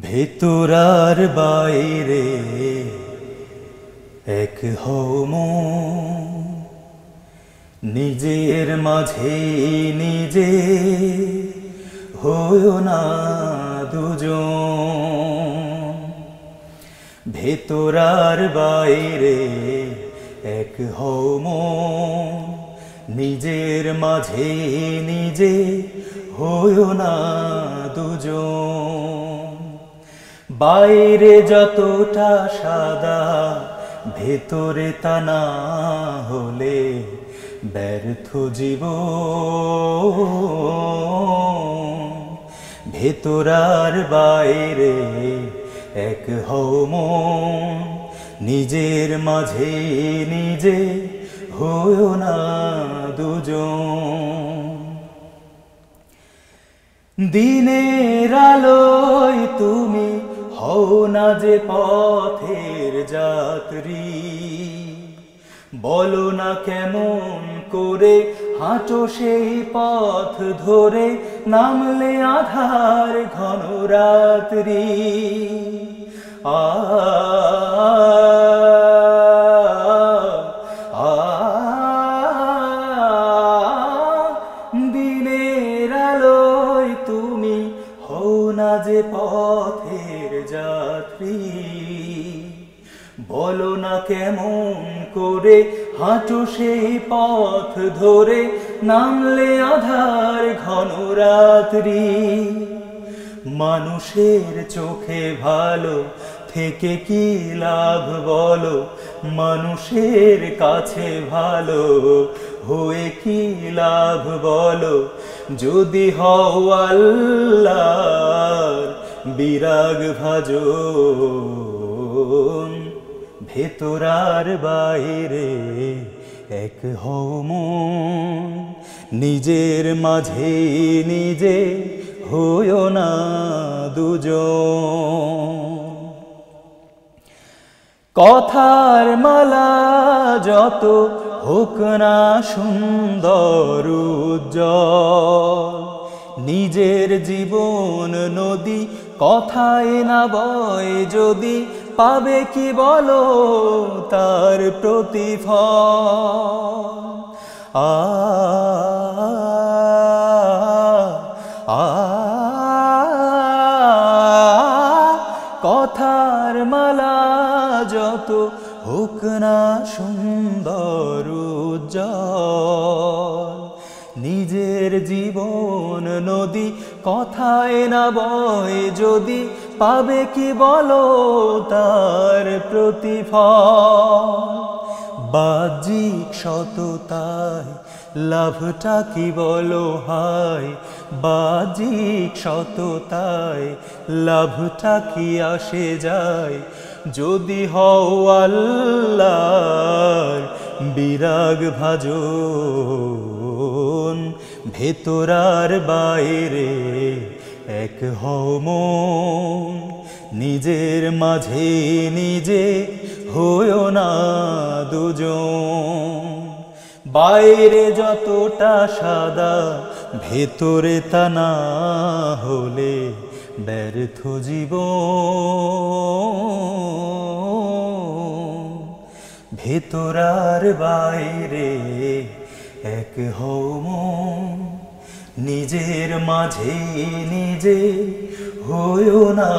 ভেতর আর বাইরে এক হও মন, নিজের মাঝে নিজে হইও না দুজন। ভেতর আর বাইরে এক হও মন, নিজের মাঝে নিজে হইও না দুজন। বাইরে যতটা সাদা ভেতরে তা না হলে ব্যর্থ জীবন। ভেতর আর বাইরে এক হও মন, নিজের মাঝে নিজে হইও না দুজন। দিনের আলোয় তুমি হও না যে পথের যাত্রী, বলো না কেমন করে হাঁটো সেই পথ ধরে, নামলে আধার ঘন রাত্রি। দিনের আলোয় তুমি হও না যে পথের যাত্রী, বলো না কেমন করে হাঁটো সেই পথ ধরে, নামলে আধার ঘন রাত্রি। মানুষের চোখে ভালো থেকে কি লাভ বলো, মানুষের কাছে ভালো হয়ে কি লাভ বলো, যদি হও আল্লাহর বিরাগ ভাজন। ভেতর আর বাইরে এক হও মন, নিজের মাঝে নিজে হইও না দুজন। কথার মালা যত হোক না সুন্দর উজ্জ্বল, নিজের জীবন নদী কথায় না বয় যদি, পাবে কি বলো তার প্রতিফল। কথার মালা যত হোক না সুন্দর উজ্জ্বল, নিজের জীবন নদী কথায় না বয় যদি, পাবে কি বলো তার প্রতিফল। বাহ্যিক সততায় লাভটা কি বলো হায়, বাহ্যিক সততায় লাভটা কি আসে যায়, যদি হও আল্লাহর বিরাগ ভাজন। ভেতর আর বাইরে এক হও মন, নিজের মাঝে নিজে হইও না দুজন। বাইরে যতটা সাদা ভেতরে তা না হলে ব্যর্থ জীবন। ভেতর আর বাইরে এক হও মন, নিজের মাঝে নিজে হইও না